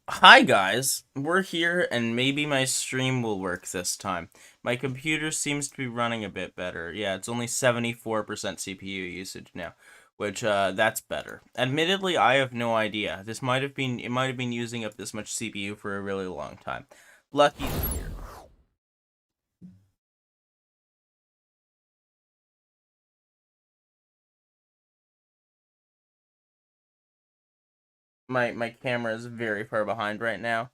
Hi guys, we're here and maybe my stream will work this time. My computer seems to be running a bit better. Yeah, it's only 74% CPU usage now, which that's better. Admittedly, I have no idea. It might have been using up this much CPU for a really long time. Lucky's here. My camera is very far behind right now.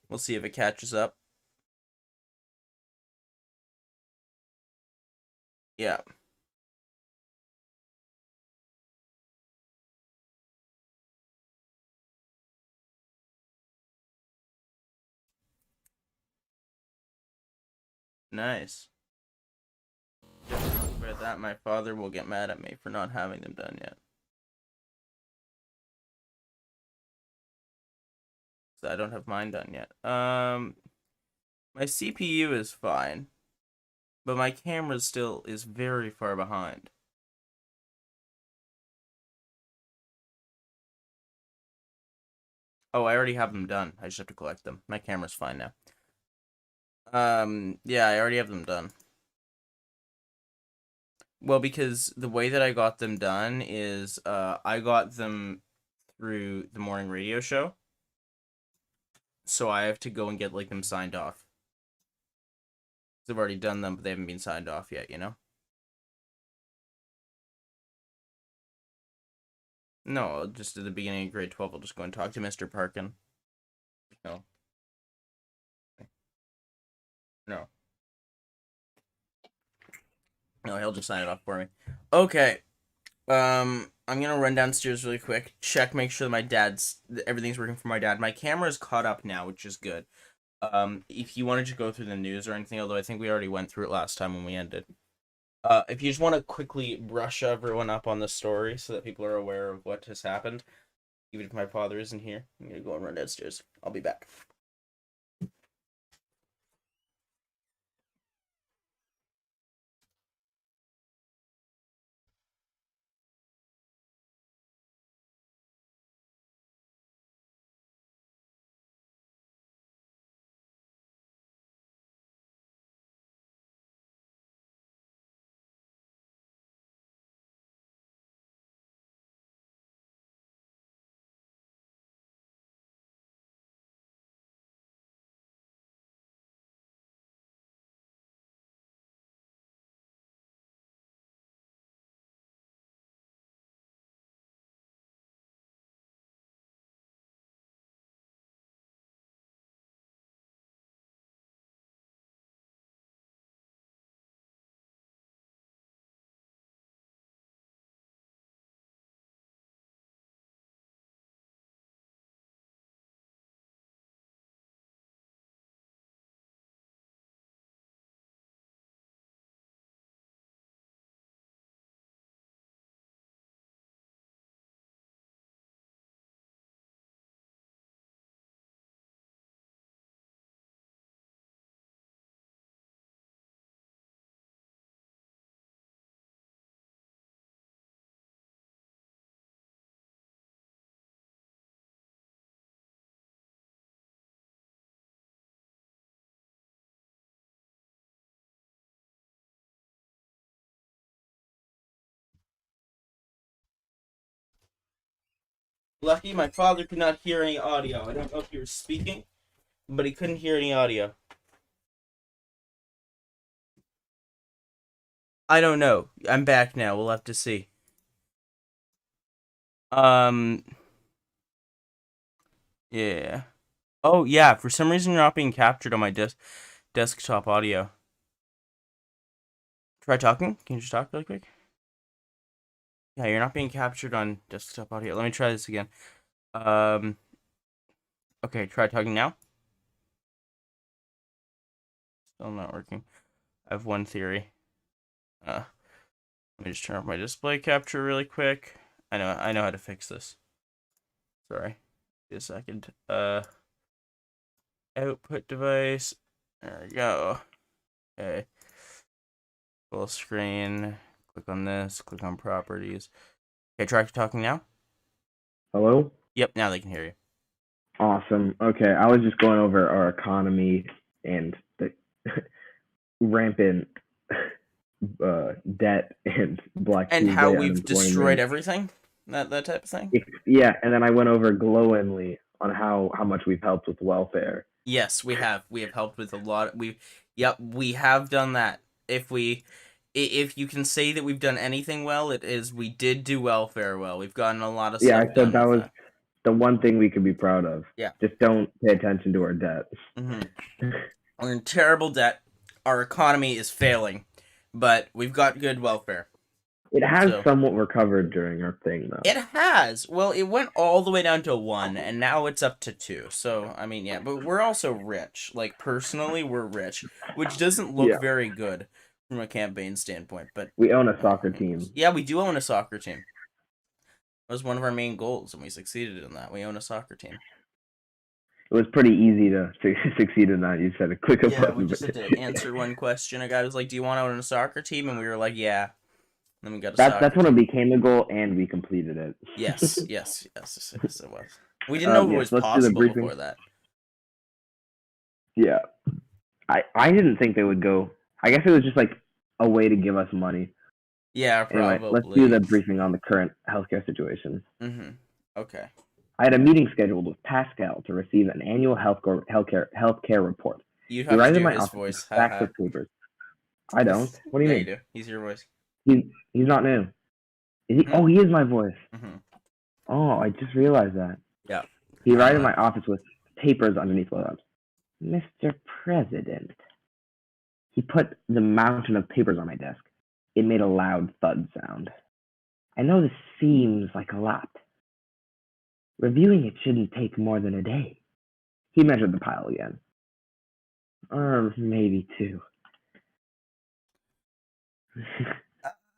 We'll see if it catches up. Yeah, nice. Just talk about that, my father will get mad at me for not having them done yet. So I don't have mine done yet. My CPU is fine, but my camera still is very far behind. Oh, I already have them done. I just have to collect them. My camera's fine now. Yeah, I already have them done. Well, because the way that I got them done is, I got them through the morning radio show, so I have to go and get like them signed off. I've already done them, but they haven't been signed off yet. No, just at the beginning of grade 12, I'll just go and talk to Mr. Parkin. No, no. No, he'll just sign it off for me. Okay. I'm gonna run downstairs really quick, check, make sure that everything's working for my dad. My camera is caught up now, which is good. If you wanted to go through the news or anything, although I think we already went through it last time when we ended. If you just want to quickly brush everyone up on the story so that people are aware of what has happened, even if my father isn't here, I'm gonna go and run downstairs. I'll be back. Lucky, my father could not hear any audio. I don't know if he was speaking, but he couldn't hear any audio. I don't know. I'm back now. We'll have to see. Um, yeah. Oh yeah, for some reason you're not being captured on my desktop audio. Try talking. Can you just talk really quick? Yeah, you're not being captured on desktop audio. Let me try this again. Um, okay, try talking now. Still not working. I have one theory. Let me just turn off my display capture really quick. I know how to fix this. Sorry. Give a second. Output device. There we go. Okay. Full screen. Click on this. Click on properties. Okay, try talking now. Hello? Yep, now they can hear you. Awesome. Okay, I was just going over our economy and the rampant debt and Black And how Tuesday we've destroyed unemployment. everything, that type of thing. Yeah, and then I went over glowingly on how much we've helped with welfare. Yes, we have helped with a lot. Yep, we have done that. If you can say that we've done anything well, it is we did do welfare well. We've gotten a lot of Yeah, stuff I said done that with was that. the one thing we could be proud of. Yeah. Just don't pay attention to our debt. Hmm. We're in terrible debt. Our economy is failing, but we've got good welfare. It has So somewhat recovered during our thing, though. it has. Well, it went all the way down to one, and now it's up to two. So I mean, yeah, but we're also rich. Like personally, we're rich, which doesn't look Yeah, very good from a campaign standpoint. But we own a I soccer mean, team. yeah, we do own a soccer team. That was one of our main goals, and we succeeded in that. We own a soccer team. It was pretty easy to succeed in that. You said a click a Yeah, we button, just but had to answer one question. A guy was like, "Do you want to own a soccer team?" And we were like, "Yeah." Then we got a that's soccer when it team. became a goal, and we completed it. Yes, yes, yes, yes, yes, it was. We didn't know if it Yes, was let's do the possible briefing. before that. Yeah, I didn't think they would go. I guess it was just like a way to give us money. Yeah, Anyway, let's do probably. the briefing on the current healthcare situation. Mm-hmm. Okay. I had a meeting scheduled with Pascal to receive an annual healthcare report. You He have to arrived in do my his office with voice. stacks Haha. of papers. I don't. What do you Yeah, you mean? do. He's your voice. He's not new. Is he? Hmm. Oh, he is my voice. Hmm. Oh, I just realized that. Yeah. He arrived in Uh, my office with papers underneath my arms. Mr. President. He put the mountain of papers on my desk. It made a loud thud sound. I know this seems like a lot. Reviewing it shouldn't take more than a day. He measured the pile again. Or maybe two.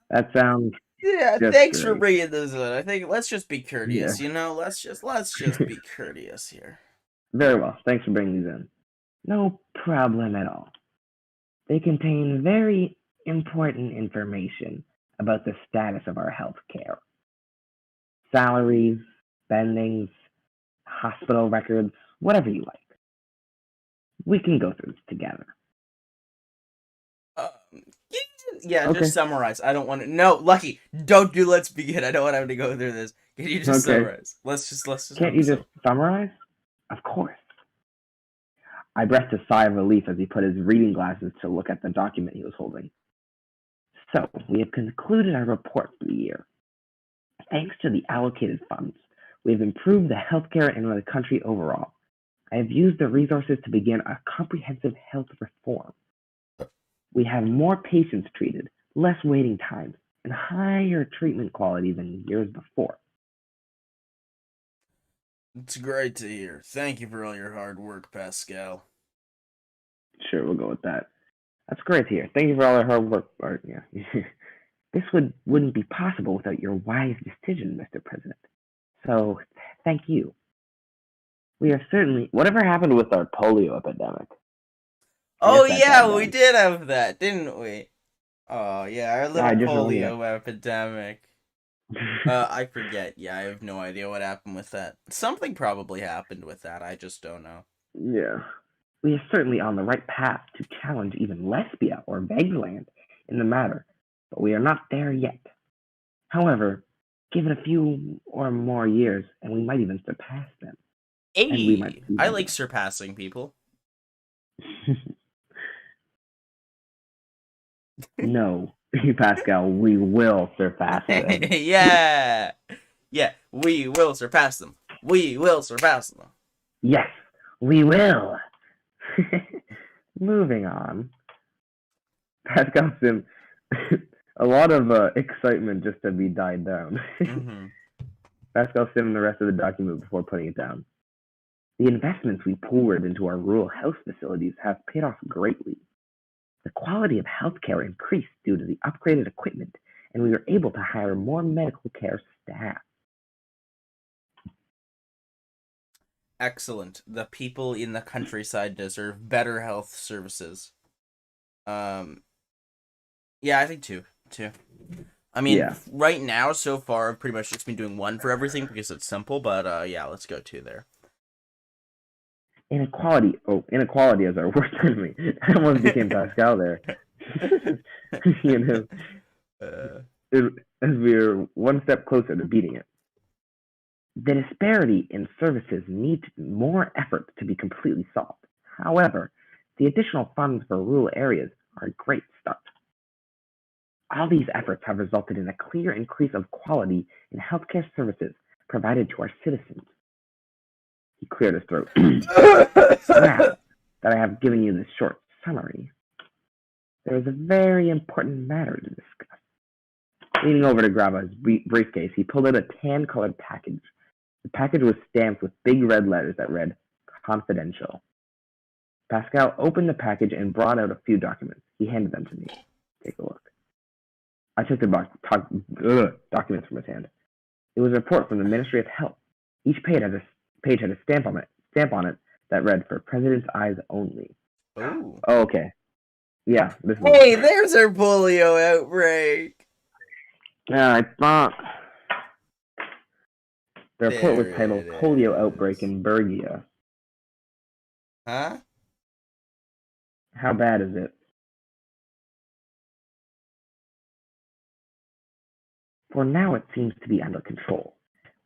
That sounds yeah. just Thanks for great. bringing those in. I think let's just be Yeah. courteous. You know, let's just be courteous here. Very well. Thanks for bringing these in. No problem at all. They contain very important information about the status of our health care. Salaries, spendings, hospital records, whatever you like. We can go through this together. Um, yeah, just Okay. summarize. I don't want to. No, Lucky, don't do. Let's begin. I don't want to have to go through this. Can you just Okay. summarize? Let's just Can't have a you just sum. summarize? Of course. I breathed a sigh of relief as he put his reading glasses to look at the document he was holding. So, we have concluded our report for the year. Thanks to the allocated funds, we have improved the healthcare in the country overall. I have used the resources to begin a comprehensive health reform. We have more patients treated, less waiting times, and higher treatment quality than years before. It's great to hear. Thank you for all your hard work, Pascal. Sure, we'll go with that. That's great to hear. Thank you for all your hard work. Yeah. This wouldn't be possible without your wise decision, Mr. President. So, thank you. We are certainly. Whatever happened with our polio epidemic? I guess Oh that died yeah, we down. did have that, didn't we? Oh yeah, our Yeah, little I just remember polio epidemic. that. I forget. Yeah, I have no idea what happened with that. Something probably happened with that. I just don't know. Yeah. We are certainly on the right path to challenge even Lesbia or Vegland in the matter, but we are not there yet. However, give it a few or more years, and we might even surpass them, and we might Hey, see I them like surpassing people. again. No, Pascal, we will surpass them. Yeah, yeah, we will surpass them. We will surpass them. Yes, we will. Moving on. Pascal Sim, a lot of excitement just to be died down. Mm-hmm. Pascal Sim the rest of the document before putting it down. The investments we poured into our rural health facilities have paid off greatly. The quality of healthcare increased due to the upgraded equipment, and we were able to hire more medical care staff. Excellent. The people in the countryside deserve better health services. Um, yeah, I think two. Two. I mean, Yeah. right now, so far, I've pretty much just been doing one for everything because it's simple, but yeah, let's go two there. Inequality is our worst enemy. I almost became Pascal there. you know, uh, as we're one step closer to beating it. The disparity in services needs more effort to be completely solved. However, the additional funds for rural areas are a great start. All these efforts have resulted in a clear increase of quality in healthcare services provided to our citizens. He cleared his throat. Now that I have given you this short summary, there is a very important matter to discuss. Leaning over to grab his briefcase, he pulled out a tan-colored package. The package was stamped with big red letters that read, "Confidential." Pascal opened the package and brought out a few documents. He handed them to me. Take a look. I took the documents from his hand. It was a report from the Ministry of Health. Each page had a stamp on it that read, "For President's eyes only." oh. Oh, okay. Yeah, this is. Hey, there's our polio outbreak. I thought the report was There titled it "Polio is. Outbreak in Bergia." Huh? How bad is it? For now, it seems to be under control.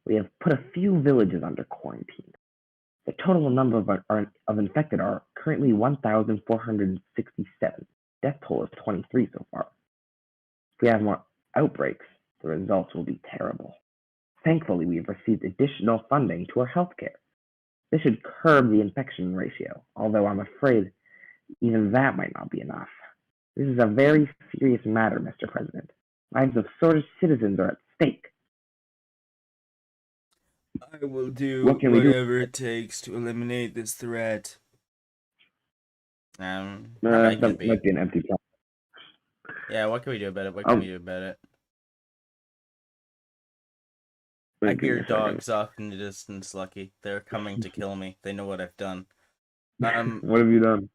We have put a few villages under quarantine. The total number of infected are currently 1,467. Death toll is 23 so far. If we have more outbreaks, the results will be terrible. Thankfully, we have received additional funding to our healthcare. This should curb the infection ratio, although I'm afraid even that might not be enough. This is a very serious matter, Mr. President. Lives of citizens are at stake. I will do What can we do? whatever it takes to eliminate this threat. How bad can it That be? might be an empty promise. Yeah, what can we do about it? What can we do about it? I Wait, give me hear a second. dogs off in the distance, Lucky. They're coming to kill me. They know what I've done. What have you done?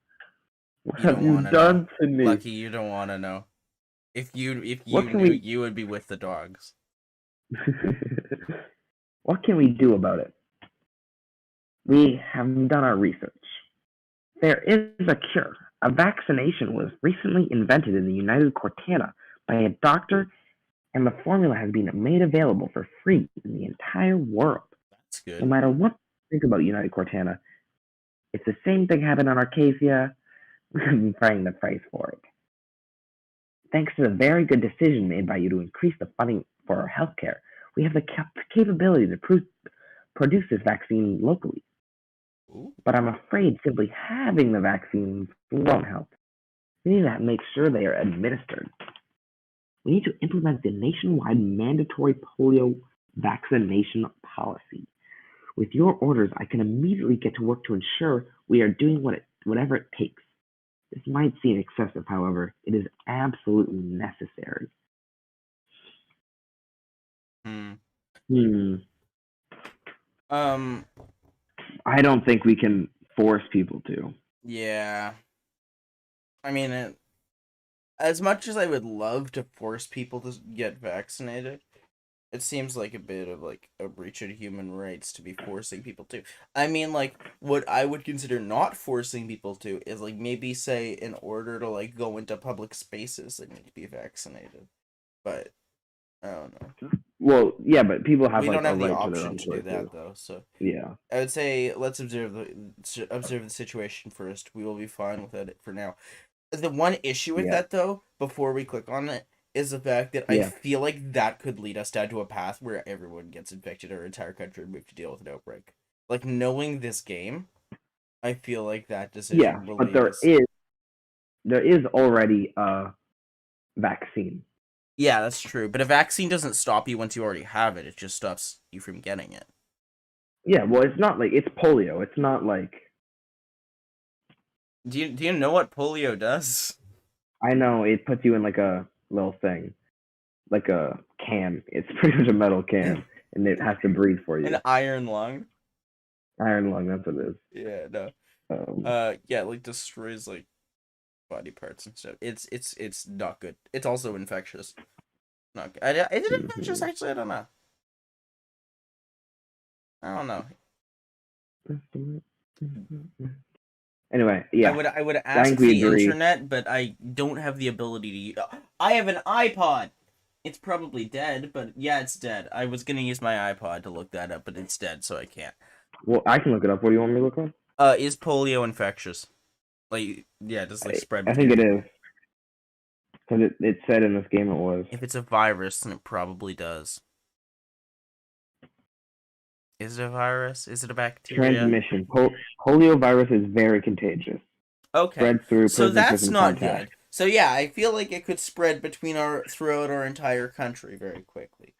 What You have don't you want to done know. to me? Lucky, you don't want to know. If you What can knew, we? you would be with the dogs. What can we do about it? We have done our research. There is a cure. A vaccination was recently invented in the United Cortana by a doctor, and the formula has been made available for free in the entire world. That's No good. matter what you think about United Cortana, if the same thing happened on Arcasia, we could be paying the price for it. Thanks to the very good decision made by you to increase the funding for our healthcare, we have the capability to produce this vaccine locally. Ooh. But I'm afraid simply having the vaccines won't help. We need to make sure they are administered. We need to implement the nationwide mandatory polio vaccination policy. With your orders, I can immediately get to work to ensure we are doing whatever it takes. This might seem excessive, however, it is absolutely necessary. Hmm. I don't think we can force people to. Yeah. I mean, as much as I would love to force people to get vaccinated, it seems like a bit of like a breach of human rights to be forcing people to. I mean, like, what I would consider not forcing people to is like maybe say in order to like go into public spaces they need to be vaccinated. But I don't know. Well, yeah, but people have We like don't a have the right to their option own to do choices. that though, so Yeah. I would say let's observe the situation first. We will be fine with it for now. The one issue with Yeah. that though, before we click on it, is the fact that I Yeah. feel like that could lead us down to a path where everyone gets infected, our entire country, and we have to deal with an outbreak. Like knowing this game, I feel like that decision Yeah, will but lead there us. is already a vaccine. Yeah, that's true. But a vaccine doesn't stop you once you already have it. It just stops you from getting it. Yeah, well, it's not like it's polio. It's not like Do you know what polio does? I know it puts you in like a little thing, like a can. It's pretty much a metal can, and it has to breathe for you. An iron lung? Iron lung, that's what it is. Yeah, no. Yeah, like destroys like body parts and stuff. It's not good. It's also infectious. Not good. Is it infectious? Actually, I don't know. Anyway, yeah, I would I ask think we the agree. internet, but I don't have the ability to. I have an iPod. It's probably dead, but yeah, it's dead. I was gonna use my iPod to look that up, but it's dead, so I can't. Well, I can look it up. What do you want me to look up? Is polio infectious? Like, yeah, does like spread I think between it people? is because it said in this game it was. If it's a virus, then it probably does. Is it a virus? Is it a bacteria? Transmission. Polio virus is very contagious. Okay, Spreads through so that's person-to-person not contact. good. So yeah, I feel like it could spread between throughout our entire country very quickly.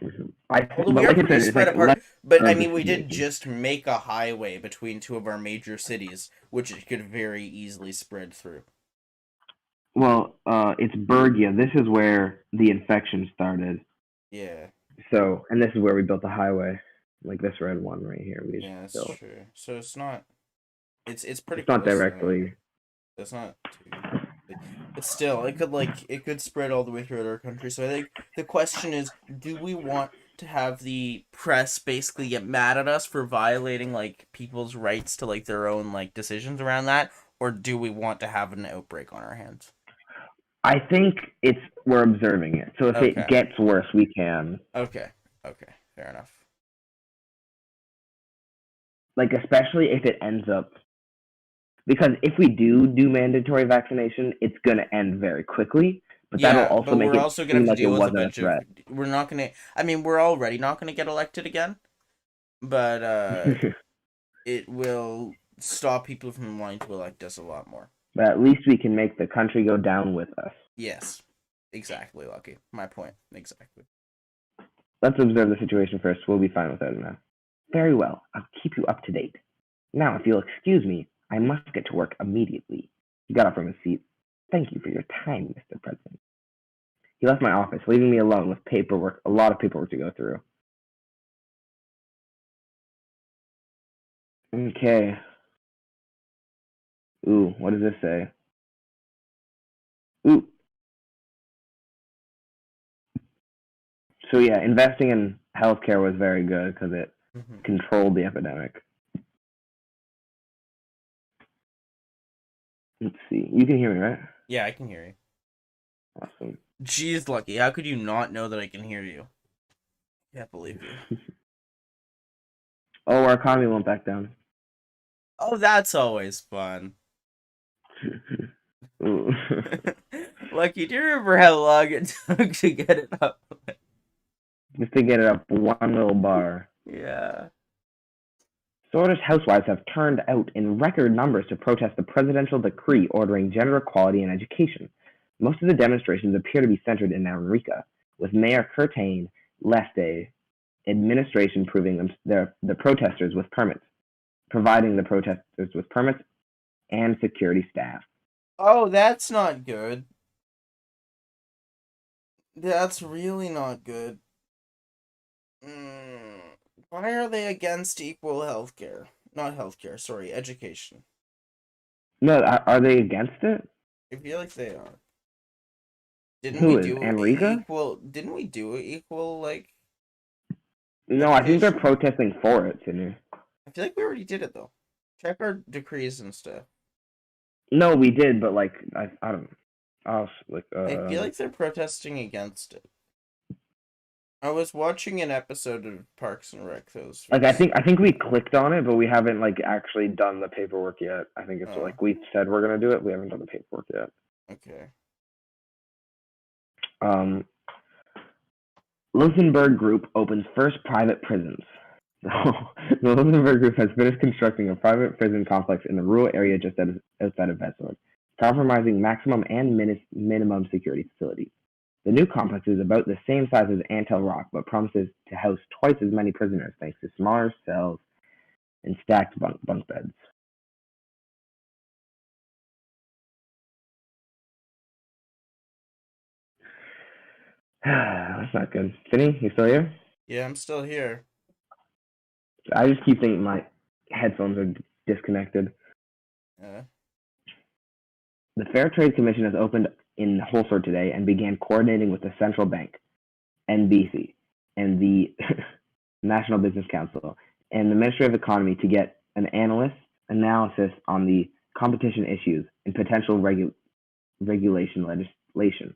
Although But we are like I pretty said, it's spread like apart. less But I of mean, the we did situation. just make a highway between two of our major cities, which it could very easily spread through. Well, it's Bergia. This is where the infection started. Yeah. So, and this is where we built the highway, like this red one right here. We just Yeah, that's built. true. So it's not. It's pretty It's not close. directly. It's not too. But still, it could spread all the way throughout our country. So I think the question is, do we want to have the press basically get mad at us for violating like people's rights to like their own like decisions around that, or do we want to have an outbreak on our hands? I think we're observing it. So if Okay. it gets worse, we can. Okay. Fair enough. Like especially if it ends up, because if we do mandatory vaccination, it's gonna end very quickly. But that'll also but make we're it also gonna seem have to like it deal with a wasn't a bunch of. threat. We're not gonna. I mean, we're already not gonna get elected again, but it will stop people from wanting to elect us a lot more. But at least we can make the country go down with us. Yes, exactly, Lucky. My point, exactly. Let's observe the situation first. We'll be fine without it now. Very well. I'll keep you up to date. Now, if you'll excuse me, I must get to work immediately. He got up from his seat. Thank you for your time, Mr. President. He left my office, leaving me alone with paperwork, a lot of paperwork to go through. Okay. Ooh, what does this say? Ooh. So yeah, investing in healthcare was very good because it controlled the epidemic. Let's see. You can hear me, right? Yeah, I can hear you. Awesome. Jeez, Lucky, how could you not know that I can hear you? Can't believe you. Oh, our economy went back down. Oh, that's always fun. Lucky, do you remember how long it took to get it up? Just to get it up one little bar. Yeah. Sortish housewives have turned out in record numbers to protest the presidential decree ordering gender equality in education. Most of the demonstrations appear to be centered in Enrica, with Mayor Curtain Leste administration providing the protesters with permits and security staff. Oh, that's not good. That's really not good. Why are they against equal healthcare? Not healthcare, sorry, education. No, are they against it? I feel like they are. Didn't we do equal like? No, I think they're protesting for it, Sydney. I feel like we already did it though. Check our decrees and stuff. No, we did, but like I don't. I feel like they're protesting against it. I was watching an episode of Parks and Rec. I think we clicked on it, but we haven't like actually done the paperwork yet. I think it's like we said we're gonna do it. We haven't done the paperwork yet. Okay. Luxembourg Group opens first private prisons. The Luxembourg Group has finished constructing a private prison complex in the rural area just outside of Vesoul, compromising maximum and minimum security facilities. The new complex is about the same size as Antel Rock, but promises to house twice as many prisoners thanks to smaller cells and stacked bunk beds. That's not good. Finny, you still here? Yeah, I'm still here. I just keep thinking my headphones are disconnected. Yeah. The Fair Trade Commission has opened in Holsworth today and began coordinating with the Central Bank, NBC, and the National Business Council and the Ministry of Economy to get an analyst analysis on the competition issues and potential regulation legislation.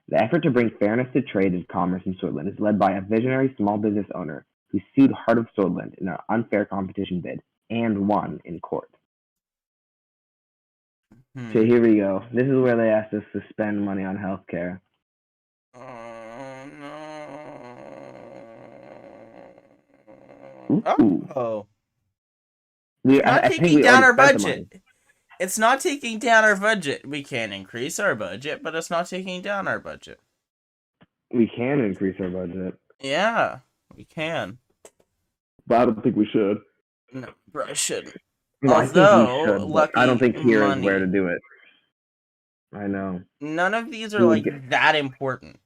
The effort to bring fairness to trade and commerce in Switzerland is led by a visionary small business owner who sued Heart of Switzerland in an unfair competition bid and won in court. So here we go. This is where they asked us to spend money on healthcare. Oh Ooh. no. Oh. We, Not I think taking we down already our spent the money. budget. It's not taking down our budget. We can increase our budget, but it's not taking down our budget. We can increase our budget. Yeah, we can. But I don't think we should. No, probably shouldn't. No, I think we Although, should, but I don't think here is money. where to do it. I know. None of these are We would like get- that important.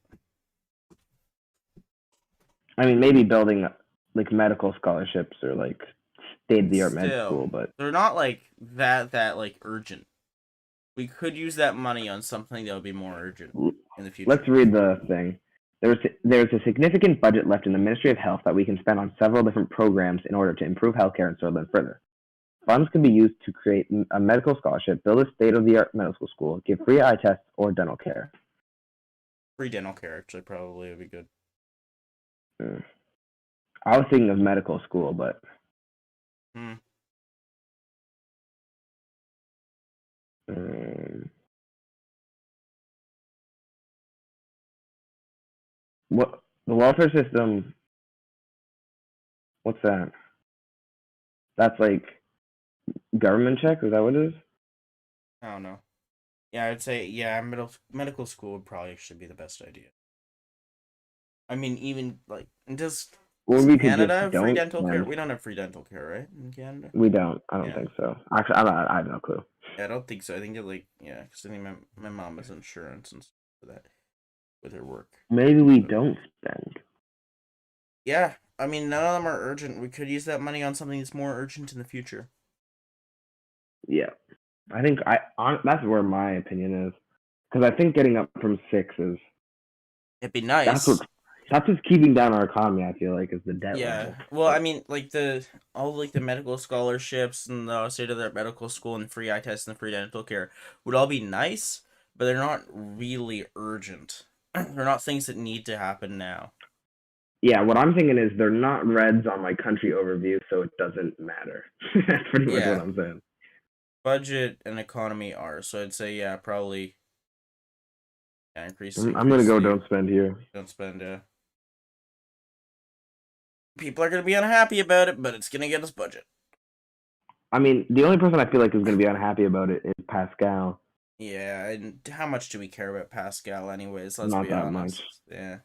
I mean, maybe building like medical scholarships or like state-of-the-art med Still. school, but They're not like that like urgent. We could use that money on something that would be more urgent in the future. let's read the thing. There's a significant budget left in the Ministry of Health that we can spend on several different programs in order to improve healthcare in Switzerland further. Funds can be used to create a medical scholarship, build a state-of-the-art medical school, give free eye tests or dental care. Free dental care actually probably would be good. I was thinking of medical school, but what the welfare system? What's that? That's like government check? Is that what it is? I don't know. Yeah, I'd say medical school would probably actually be the best idea. I mean, even like does Canada have free dental care? We don't have free dental care, right? In Canada, we don't. I don't think so. Actually, I have no clue. Yeah, I don't think so. I think because I think my mom has insurance and stuff for that with her work. Maybe we don't spend. Yeah, I mean, none of them are urgent. We could use that money on something that's more urgent in the future. Yeah, I think that's where my opinion is, because I think getting up from 6 is. It'd be nice. That's what's keeping down our economy. I feel like is the debt. Yeah, level. Well, I mean, like the medical scholarships and the state-of-the-art medical school and free eye tests and free dental care would all be nice, but they're not really urgent. They're not things that need to happen now. Yeah, what I'm thinking is they're not reds on my country overview, so it doesn't matter. That's pretty much what I'm saying. Budget and economy are, so I'd say probably increase. I'm gonna go don't spend here. Don't spend, People are gonna be unhappy about it, but it's gonna get us budget. I mean, the only person I feel like is gonna be unhappy about it is Pascal. Yeah, and how much do we care about Pascal anyways? Let's not be that honest. much. Yeah.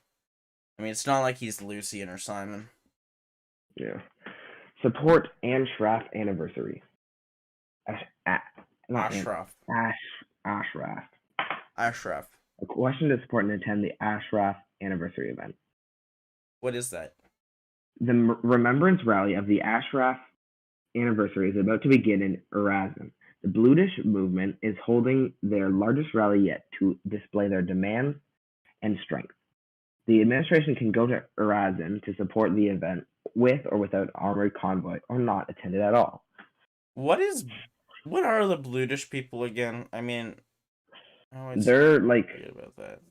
I mean, it's not like he's Lucian or Simon. Yeah. Support Ashraf anniversary. Ashraf. Ashraf. A question to support and attend the Ashraf anniversary event. What is that? The remembrance rally of the Ashraf anniversary is about to begin in Erasmus. The Bludish movement is holding their largest rally yet to display their demands and strength. The administration can go to Erasmus to support the event with or without armored convoy or not attend it at all. What are the Bludish people again? I mean, they're like about that.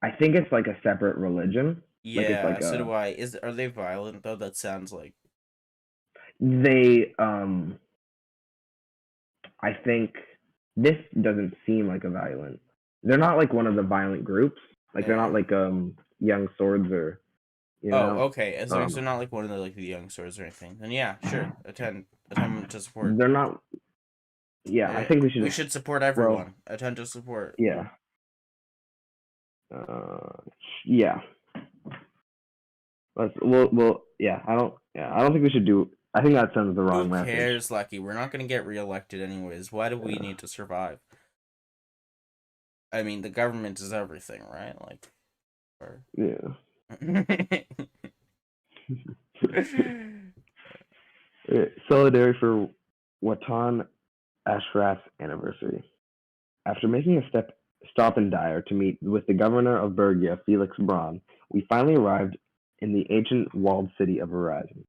I think it's like a separate religion. Yeah, like so do I. Are they violent though? That sounds like they. I think this doesn't seem like a violent. They're not like one of the violent groups. Like they're not like Young Swords or. You know, okay. As long as they're not like one of the Young Swords or anything, then yeah, sure. Attend to support. They're not. Yeah, I think we should. We should support everyone. Attend to support. Yeah. Yeah. Yeah. I don't think we should do. I think that sends the wrong message. Who cares, Lucky? We're not gonna get reelected anyways. Why do we need to survive? I mean, the government is everything, right? Like, yeah. Solidarity for Watan Ashraf's anniversary. After making a stop in Dyer to meet with the governor of Bergia, Felix Braun, we finally arrived in the ancient walled city of Erasmus.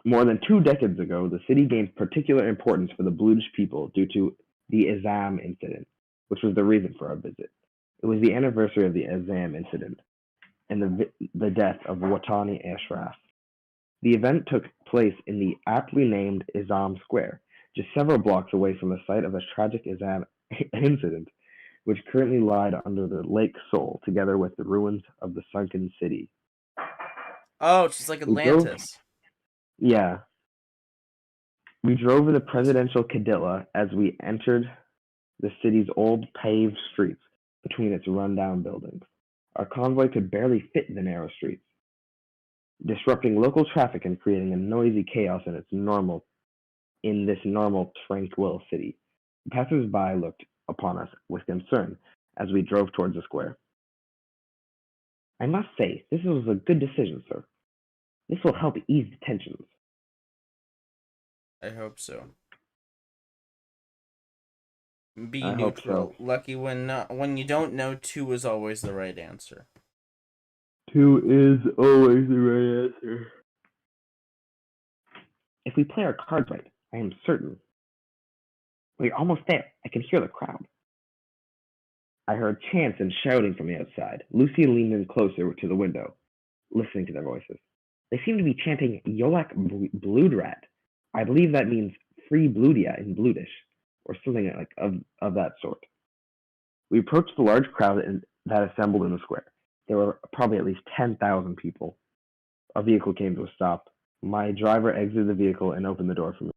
More than 2 decades ago, the city gained particular importance for the Bluish people due to the Azam incident, which was the reason for our visit. It was the anniversary of the Azam incident and the death of Watani Ashraf. The event took place in the aptly named Izam Square, just several blocks away from the site of the tragic Izam incident, which currently lied under the Lake Seoul, together with the ruins of the sunken city. Oh, it's just like We drove, Atlantis. yeah, we drove in the presidential Cadilla as we entered the city's old paved streets between its rundown buildings. Our convoy could barely fit in the narrow streets, disrupting local traffic and creating a noisy chaos in this normal tranquil city. Passers-by looked upon us with concern as we drove towards the square. I must say, this was a good decision, sir. This will help ease the tensions. I hope so. Be I hope neutral. so. Lucky when you don't know, 2 is always the right answer. 2 is always the right answer. If we play our cards right, I am certain. We're almost there. I can hear the crowd. I heard chants and shouting from the outside. Lucy leaned in closer to the window, listening to their voices. They seem to be chanting Yolak Bludrat. I believe that means free Bludia in Bludish, or something like of that sort. We approached the large crowd that assembled in the square. There were probably at least 10,000 people. A vehicle came to a stop. My driver exited the vehicle and opened the door for me.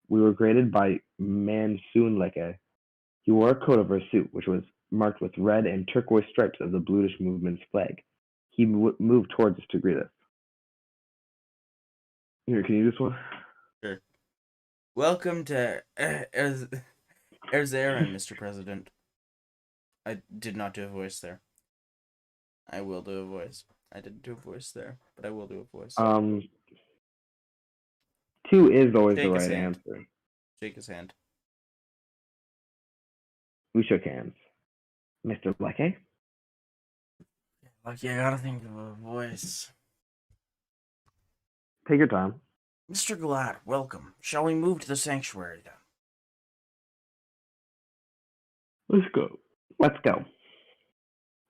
We were greeted by Mansoon Leke. He wore a coat over a suit, which was marked with red and turquoise stripes of the Bluish movement's flag. He moved towards us to greet us. Here, can you do this one? Sure. Welcome to Erzarin, Mr. President. I did not do a voice there. I will do a voice. I didn't do a voice there, but I will do a voice. 2 is always Shake the his right hand. answer. Shake his hand. We shook hands. Mr. Leke? Lucky, I gotta think of a voice. Take your time. Mr. Glad, welcome. Shall we move to the sanctuary then? Let's go.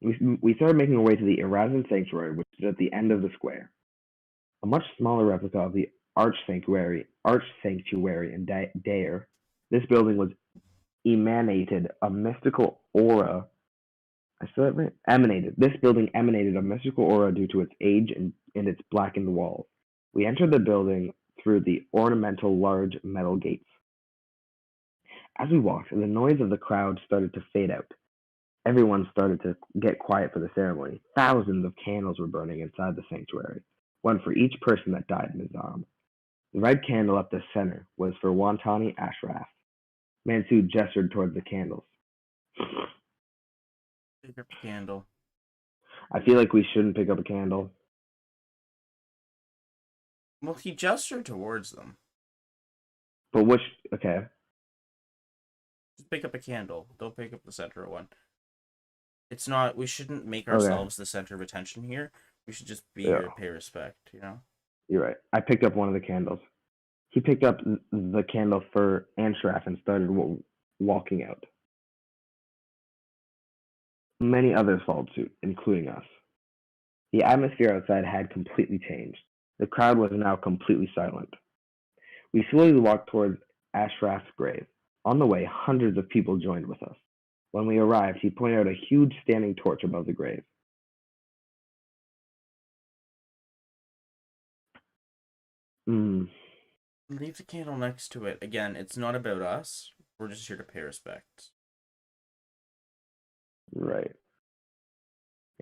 We started making our way to the Erasmus Sanctuary, which is at the end of the square. A much smaller replica of the Arch Sanctuary in Dare. This building was emanated a mystical aura. I said that right? Emanated. This building emanated a mystical aura due to its age and its blackened walls. We entered the building through the ornamental large metal gates. As we walked, the noise of the crowd started to fade out. Everyone started to get quiet for the ceremony. Thousands of candles were burning inside the sanctuary, one for each person that died in Nizam. The red candle up the center was for Wantani Ashraf. Mansood gestured towards the candles. Pick up the candle. I feel like we shouldn't pick up a candle. Well, he gestured towards them. But which, okay. Just pick up a candle. Don't pick up the center one. It's not, we shouldn't make ourselves the center of attention here. We should just be here to pay respect, you know? You're right. I picked up one of the candles. He picked up the candle for Ashraf and started walking out. Many others followed suit, including us. The atmosphere outside had completely changed. The crowd was now completely silent. We slowly walked towards Ashraf's grave. On the way, hundreds of people joined with us. When we arrived, he pointed out a huge standing torch above the grave. Leave the candle next to it. Again, it's not about us. We're just here to pay respect. Right.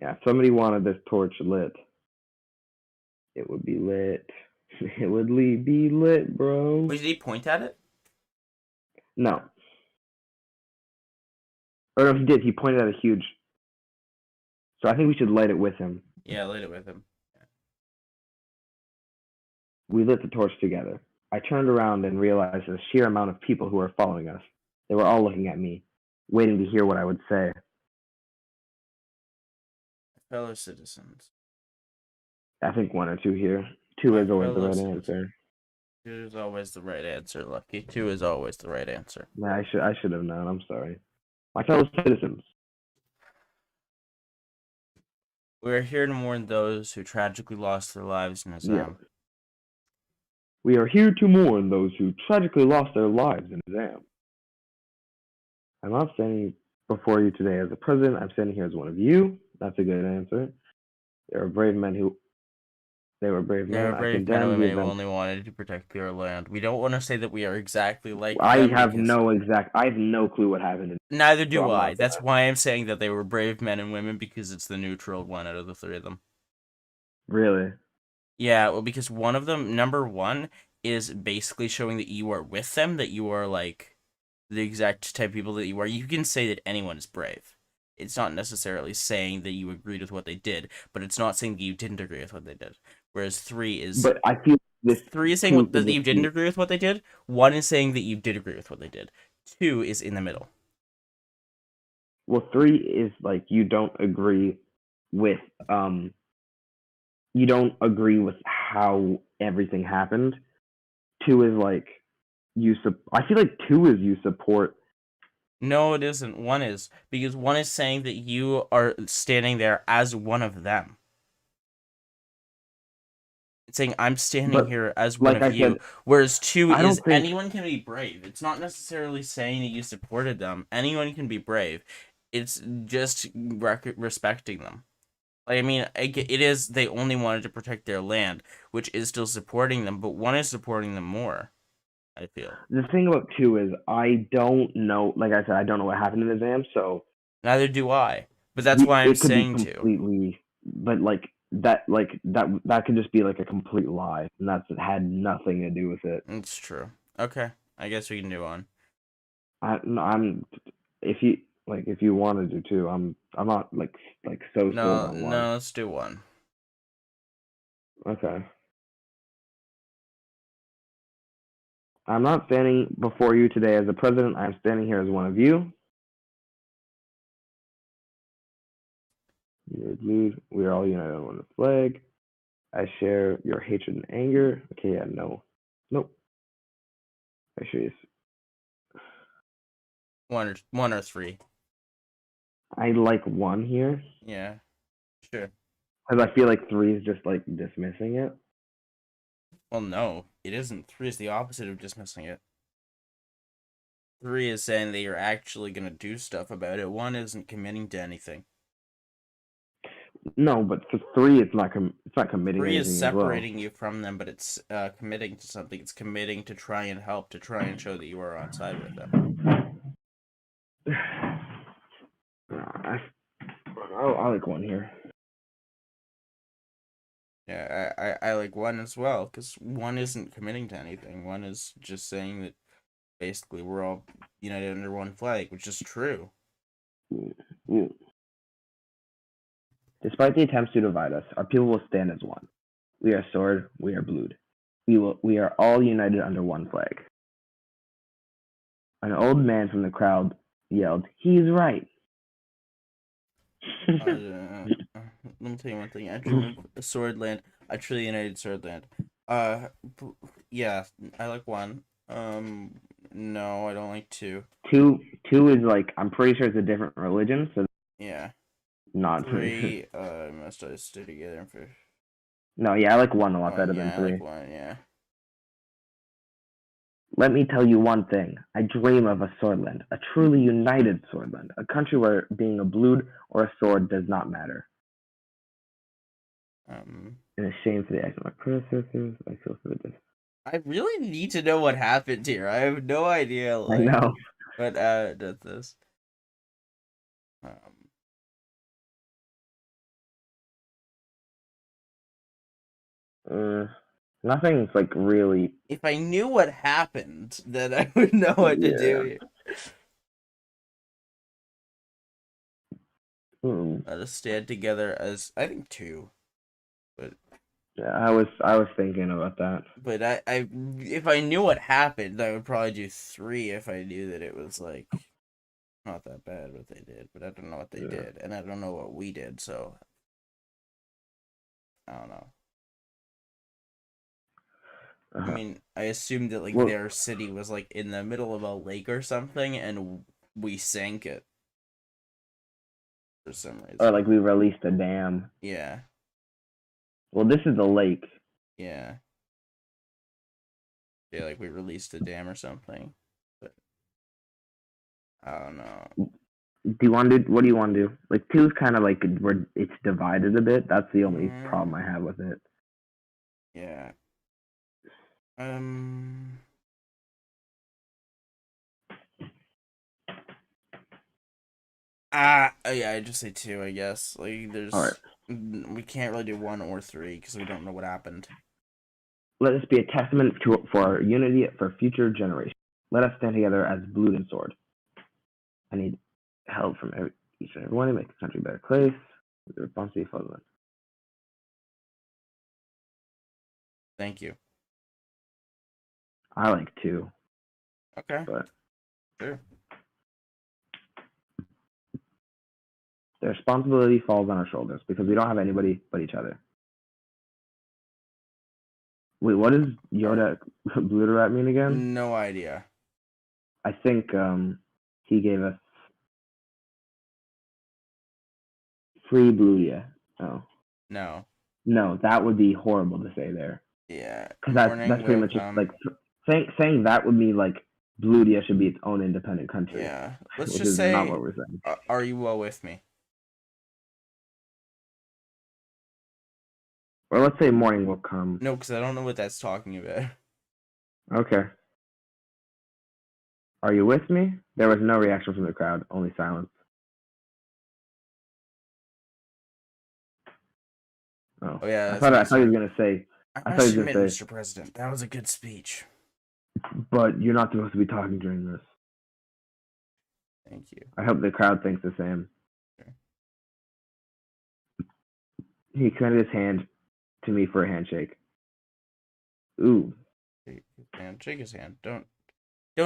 Yeah, if somebody wanted this torch lit, it would be lit. It would be lit, bro. Wait, did he point at it? No. Or no, he did. He pointed at a huge... So I think we should light it with him. Yeah, light it with him. Yeah. We lit the torch together. I turned around and realized the sheer amount of people who were following us. They were all looking at me, waiting to hear what I would say. Fellow citizens. I think 1 or 2 here. 2 is always the right answer. Two is always the right answer, Lucky. Two is always the right answer. Yeah, I should have known. I'm sorry. My fellow citizens. We are here to mourn those who tragically lost their lives in Yeah. Assam. We are here to mourn those who tragically lost their lives in Assam. I'm not standing before you today as a president. I'm standing here as one of you. That's a good answer. They were brave men who. They were brave They men. are I brave men and condemn the women who events. only wanted to protect their land. We don't want to say that we are exactly like I them have because no clue what happened. neither So do I'm I. not That's gonna. why I'm saying that they were brave men and women because it's the neutral one out of the three of them. Really? Yeah, well, because one of them, number one, is basically showing that you are with them, that you are like the exact type of people that you are. You can say that anyone is brave. It's not necessarily saying that you agreed with what they did, but it's not saying that you didn't agree with what they did. Whereas But I feel this three is saying two could that you just didn't be. agree with what they did. One is saying that you did agree with what they did. Two is in the middle. Well, three is like you don't agree with you don't agree with how everything happened. Two is like I feel like two is you support. No, it isn't. One is because one is saying that you are standing there as one of them. It's saying I'm standing But here as one like of I said, you. Whereas two I is don't think. anyone can be brave. It's not necessarily saying that you supported them. Anyone can be brave. It's just respecting them. Like, I mean, it is. They only wanted to protect their land, which is still supporting them. But one is supporting them more. I feel. The thing about two is I don't know. Like I said, I don't know what happened in the exam, so Neither do I. But that's why I'm it could be saying two. completely. But that could just be like a complete lie, and that's it had nothing to do with it. It's true. Okay, I guess we can do one. I'm if you want to do two, I'm not like so sold No, on one. no, let's do one. Okay. I'm not standing before you today as a president. I'm standing here as one of you. We are all united on one flag. I share your hatred and anger. Okay, yeah, no. Nope. Actually, One or three. I like one here. Yeah, sure. Because I feel like three is just like dismissing it. Well, no, it isn't. Three is the opposite of dismissing it. Three is saying that you're actually gonna do stuff about it. One isn't committing to anything. No, but for three, it's not committing Three is anything as well. separating you from them, but it's committing to something. It's committing to try and help, to try and show that you are on side with them. I like one here. Yeah, I like one as well, because one isn't committing to anything. One is just saying that basically we're all united under one flag, which is true. Despite the attempts to divide us, our people will stand as one. We are sword, we are blood. We are all united under one flag. An old man from the crowd yelled, "He's right." Let me tell you one thing. I dream of a Swordland, a truly united Swordland. Yeah, I like one. No, I don't like two. Two is like I'm pretty sure it's a different religion, so Yeah, not three. Must always stay together for No, yeah, I like one a lot one. better than Yeah, I three. like one. Yeah. Let me tell you one thing. I dream of a swordland, a truly united swordland, a country where being a blood or a sword does not matter. In a shame for the action of my predecessors, I feel for this. I really need to know what happened here. I have no idea. I know. What does this? Nothing's like really. If I knew what happened, then I would know what to do here. Let us stand together as I think two, but Yeah, I was thinking about that. but I if I knew what happened, I would probably do three if I knew that it was like not that bad what they did, but I don't know what they did, and I don't know what we did, so I don't know. I mean, I assumed that like Well, their city was like in the middle of a lake or something, and we sank it for some or reason. like we released a dam. Yeah, Well, this is a lake. yeah, yeah. Like we released a dam or something, but I don't know. Do you want to do? What do you want to do? Like two is kind of like where it's divided a bit. That's the only problem I have with it. Yeah. Yeah, I just say two, I guess. Like, All right. we can't really do 1 or 3 because we don't know what happened. Let this be a testament for our unity for future generations. Let us stand together as Blood and Sword. I need help from each and everyone to make the country a better place. With the responsibility for them. Thank you. I like two. Okay. But sure. The responsibility falls on our shoulders because we don't have anybody but each other. Wait, what does Yoda Gluterat mean again? No idea. I think he gave us free Bludia. Oh. No. No, that would be horrible to say there. Yeah. Because that's pretty much just like saying that would mean like Bludia should be its own independent country. Yeah. Let's which just is say, not what we're saying. Are you well with me? Or let's say morning will come. No, because I don't know what that's talking about. Okay. Are you with me? There was no reaction from the crowd, only silence. Oh yeah. I thought he was gonna say. I thought he was gonna say, Mr. President, that was a good speech. But you're not supposed to be talking during this. Thank you. I hope the crowd thinks the same. Sure. He extended his hand to me for a handshake. Ooh. Shake his hand. Don't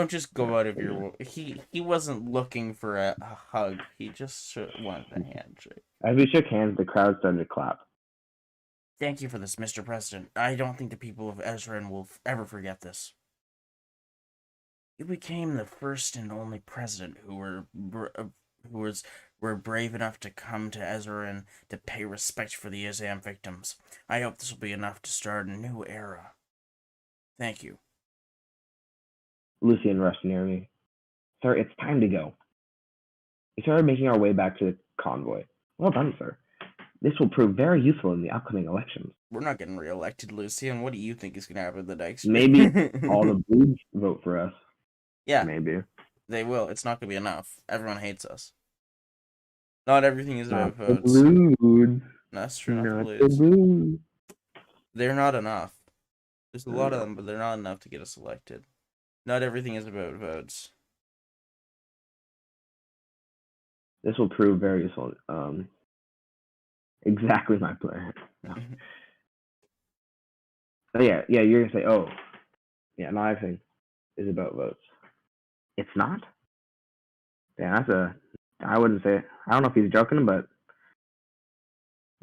just go out of your. He wasn't looking for a hug. He just wanted a handshake. As we shook hands, the crowd started to clap. Thank you for this, Mr. President. I don't think the people of Ezran will ever forget this. You became the first and only president who were brave enough to come to Ezran to pay respect for the Azam victims. I hope this will be enough to start a new era. Thank you. Lucian rushed near me. Sir, it's time to go. We started making our way back to the convoy. Well done, sir. This will prove very useful in the upcoming elections. We're not getting reelected, Lucian. What do you think is going to happen the next Maybe all the Blues vote for us. Yeah. Maybe. They will. It's not going to be enough. Everyone hates us. Not everything is about votes. Blues. That's true. Not the Blues. They're not enough. There's a lot of them, but they're not enough to get us elected. Not everything is about votes. This will prove very useful. Exactly my plan. Oh, yeah, you're gonna say, oh, yeah, not everything is about votes. It's not? Yeah, I wouldn't say, I don't know if he's joking, but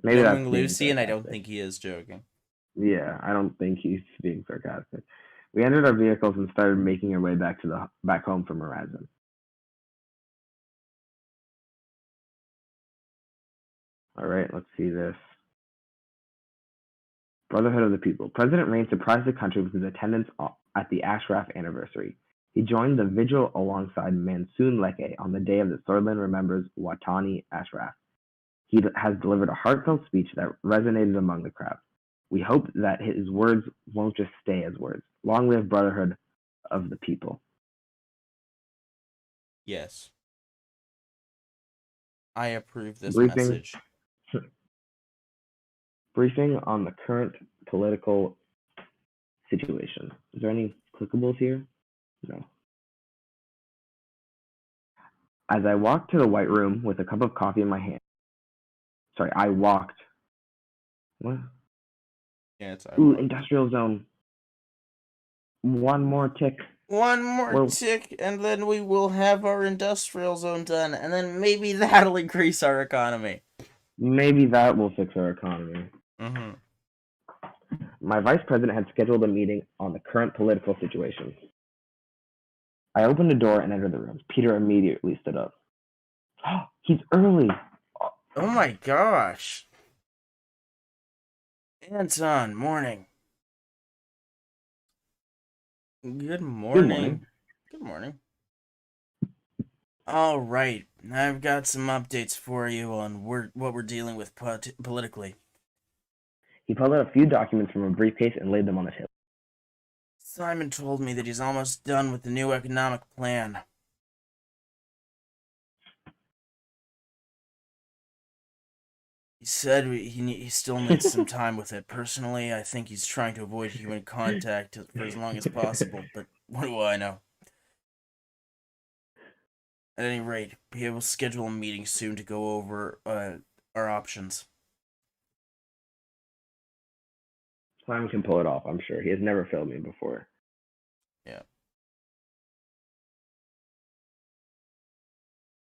maybe that's Lucy, and I don't think he is joking. Yeah, I don't think he's being sarcastic. We entered our vehicles and started making our way back home from Horizon. All right, let's see this. Brotherhood of the People. President Rain surprised the country with his attendance at the Ashraf anniversary. He joined the vigil alongside Mansoon Leke on the day of the Swordland Remembers Watani Ashraf. He has delivered a heartfelt speech that resonated among the crowd. We hope that his words won't just stay as words. Long live Brotherhood of the People. Yes. I approve this message. Briefing on the current political situation. Is there any clickables here? No. As I walked to the White Room with a cup of coffee in my hand. Sorry, I walked. What? Yeah, it's industrial zone. One more tick. One more tick, and then we will have our industrial zone done, and then maybe that'll increase our economy. Maybe that will fix our economy. Mm-hmm. my vice president had scheduled a meeting on the current political situation. I opened the door and entered the room. Peter immediately stood up. Oh, he's early. Oh my gosh. Anton, morning. Good morning. Good morning. All right, I've got some updates for you on what we're dealing with politically. He pulled out a few documents from a briefcase and laid them on the table. Simon told me that he's almost done with the new economic plan. He said he still needs some time with it. Personally, I think he's trying to avoid human contact for as long as possible, but what do I know? At any rate, he will schedule a meeting soon to go over our options. Simon can pull it off, I'm sure. He has never failed me before. Yeah.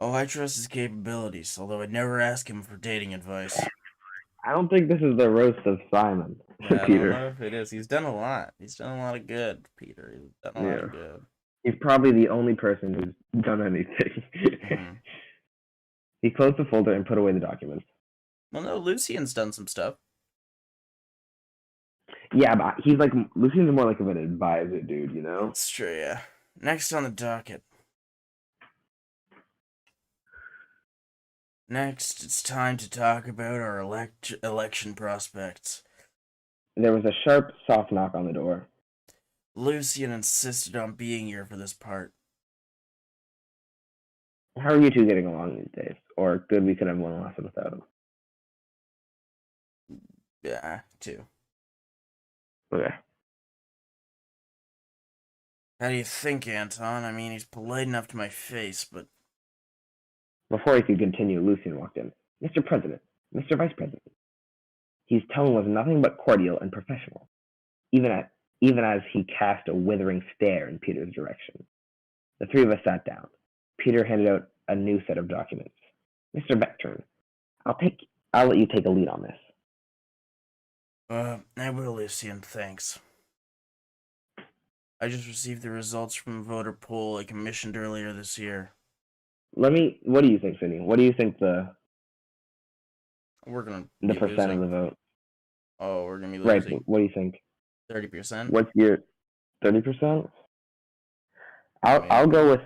Oh, I trust his capabilities, although I'd never ask him for dating advice. I don't think this is the roast of Simon, Yeah, I Peter. don't know if it is. He's done a lot. He's done a lot of good, Peter. He's done a lot of good. He's probably the only person who's done anything. Mm-hmm. He closed the folder and put away the documents. Well, no, Lucian's done some stuff. Yeah, but he's like, Lucian's more like of an advisor dude, you know? That's true, yeah. Next on the docket. Next, it's time to talk about our election prospects. There was a sharp, soft knock on the door. Lucian insisted on being here for this part. How are you two getting along these days? Or good we could have one lesson without him. Yeah, too. Okay. How do you think, Anton? I mean, he's polite enough to my face, but... Before he could continue, Lucian walked in. Mr. President, Mr. Vice President. His tone was nothing but cordial and professional, even as he cast a withering stare in Peter's direction. The three of us sat down. Peter handed out a new set of documents. Mr. Vectern, I'll let you take a lead on this. I will, Lucian, thanks. I just received the results from a voter poll I commissioned earlier this year. What do you think, Sydney? What do you think we're gonna be percent losing. of the vote? Oh, we're gonna be losing. Right, what do you think? 30%? What's your 30%? I'll go with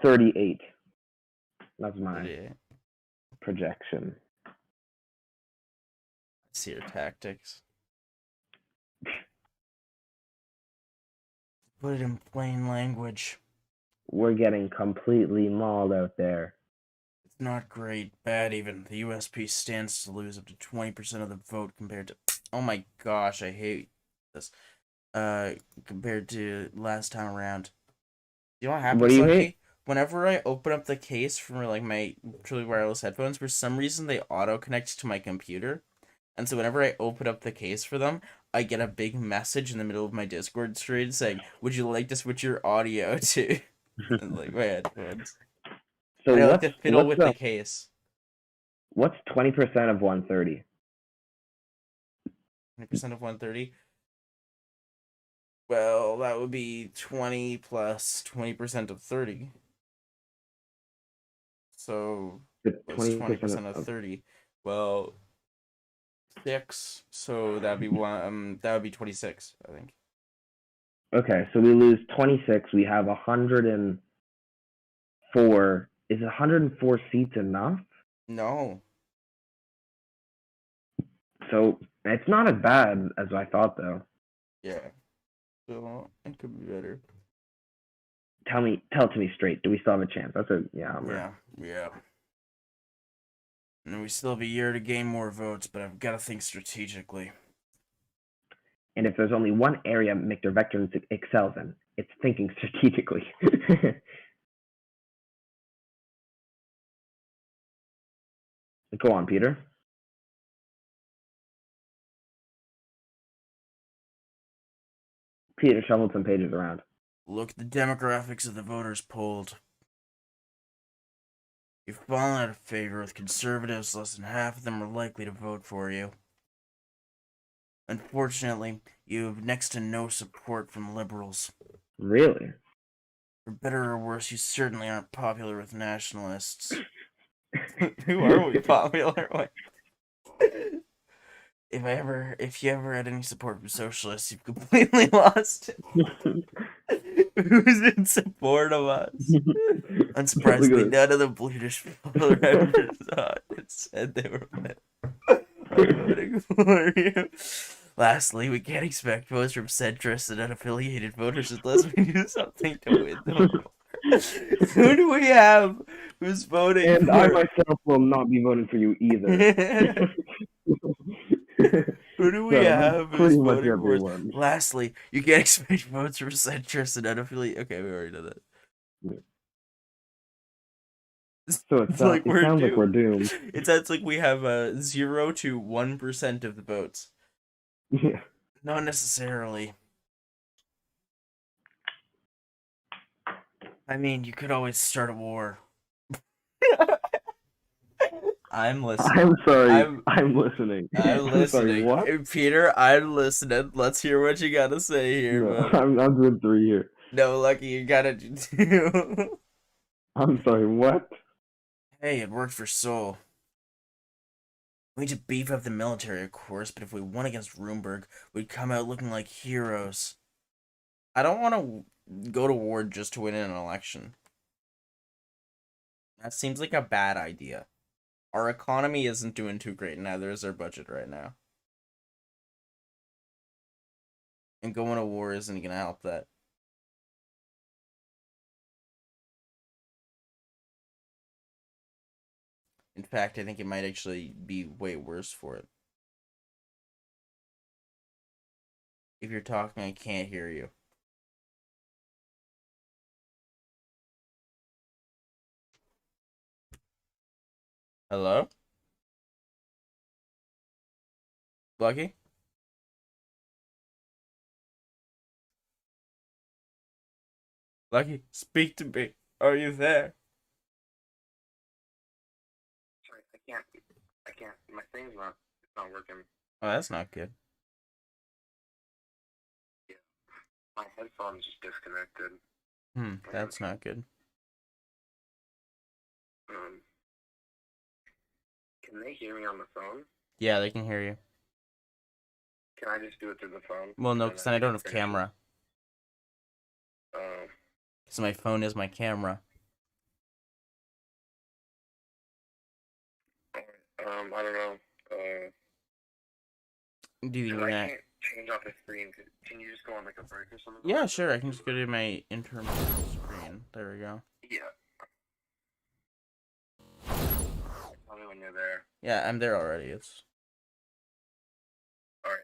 38. That's my projection. I see your tactics. Put it in plain language. We're getting completely mauled out there. It's not great, bad even. The USP stands to lose up to 20% of the vote compared to... Oh my gosh, I hate this. Compared to last time around. You know what happens? What do you hate? Whenever I open up the case for like my truly wireless headphones, for some reason they auto connect to my computer. And so whenever I open up the case for them, I get a big message in the middle of my Discord stream saying, "Would you like to switch your audio to like my headphones?" So I like to fiddle with the case. What's 20% of 130? 20% of 130? Well, that would be 20 plus 20% of 30. So what's 20% of 30? Well, 6. So that'd be that would be 26, I think. Okay, so we lose 26. We have 104. Is 104 seats enough? No. So it's not as bad as I thought, though. Yeah. So it could be better. Tell it to me straight. Do we still have a chance? Yeah. And we still have a year to gain more votes, but I've got to think strategically. And if there's only one area Mr. Vectern excels in, it's thinking strategically. Go on, Peter. Peter shuffled some pages around. Look at the demographics of the voters polled. You've fallen out of favor with conservatives. Less than half of them are likely to vote for you. Unfortunately, you have next to no support from liberals. Really? For better or worse, you certainly aren't popular with nationalists. Who are we popular with? If you ever had any support from socialists, you've completely lost it. Who's in support of us? Unsurprisingly, none of the British people ever said they were voting for you. Lastly, we can't expect votes from centrists and unaffiliated voters unless we do something to win them. Who do we have who's voting And for? I myself will not be voting for you either. Who do we So, have who's pretty much voting for us? everyone. Lastly, you can't expect votes from centrists and unaffiliated. Okay, we already did that. So It's like it we're sounds like we're doomed. doomed. It sounds like we have 0 to 1% of the votes. Yeah. Not necessarily. I mean, you could always start a war. I'm listening. I'm sorry. I'm- I'm listening. I'm listening. Sorry, what? Hey, Peter, I'm listening. Let's hear what you gotta say here, No, buddy. I'm doing 3 here. No, Lucky, you gotta do 2. I'm sorry, what? Hey, it worked for Seoul. We need to beef up the military, of course, but if we won against Roomberg, we'd come out looking like heroes. I don't want to go to war just to win an election. That seems like a bad idea. Our economy isn't doing too great, neither is our budget right now. And going to war isn't going to help that. In fact, I think it might actually be way worse for it. If you're talking, I can't hear you. Hello? Lucky? Lucky, speak to me. Are you there? Sorry, I can't. My thing's not working. Oh, that's not good. My headphones just disconnected. That's not good. Can they hear me on the phone? Yeah, they can hear you. Can I just do it through the phone? Well, no, because then I don't have camera. Because my phone is my camera. I don't know. Do you think we're I gonna... can't change off the screen. Can you just go on like a break or something? Yeah, sure. I can just go to my internal screen. There we go. Yeah. Tell me when you're there. Yeah, I'm there already. It's... Alright.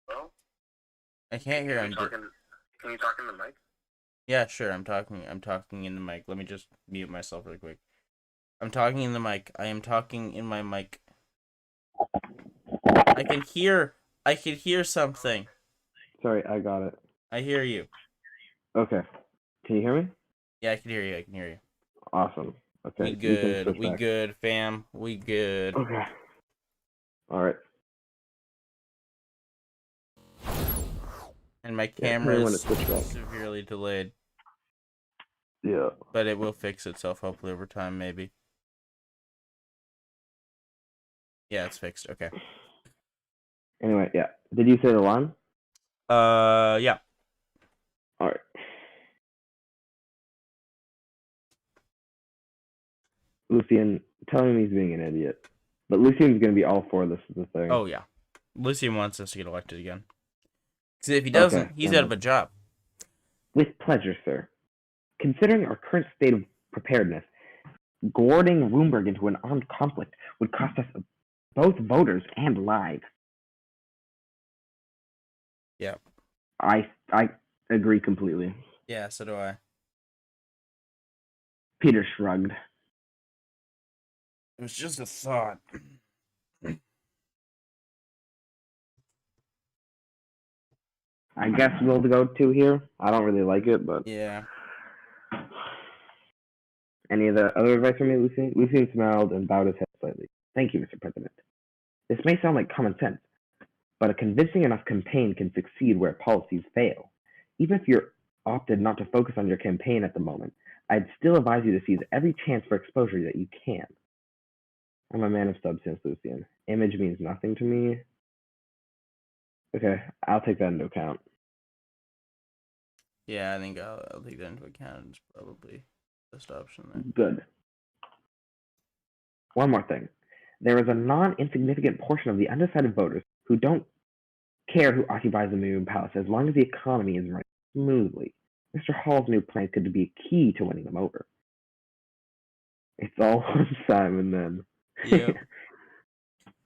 Well, I can't hear. can you talk in the mic? Yeah, sure. I'm talking in the mic. Let me just mute myself really quick. I'm talking in the mic. I am talking in my mic. I can hear something. Sorry, I got it. I hear you. Okay. Can you hear me? Yeah, I can hear you. I can hear you. Awesome. Okay. We you can good. switch We back. good, fam. We good. Okay. Alright. And my Yeah, tell camera me when is to switch back. severely delayed. Yeah. But it will fix itself hopefully over time, maybe. Yeah, it's fixed. Okay. Anyway, yeah. Did you say the line? Yeah. Alright. Lucian, tell him he's being an idiot. But Lucian's gonna be all for this is the thing. Oh, yeah. Lucian wants us to get elected again. Because if he doesn't, Okay, he's out of a job. With pleasure, sir. Considering our current state of preparedness, gourding Roomberg into an armed conflict would cost us both voters and lives. Yeah. I agree completely. Yeah, so do I. Peter shrugged. It was just a thought. I guess we'll go to here. I don't really like it, but Yeah. any of the other advice from me, Lucian? Lucian smiled and bowed his head slightly. Thank you, Mr. President. This may sound like common sense, but a convincing enough campaign can succeed where policies fail. Even if you're opted not to focus on your campaign at the moment, I'd still advise you to seize every chance for exposure that you can. I'm a man of substance, Lucian. Image means nothing to me. Okay, I'll take that into account. Yeah, I think I'll take that into account. It's probably the best option there. Good. One more thing. There is a non-insignificant portion of the undecided voters who don't care who occupies the Moon Palace as long as the economy is running smoothly. Mr. Hall's new plan could be a key to winning them over. It's all on Simon then. Yep.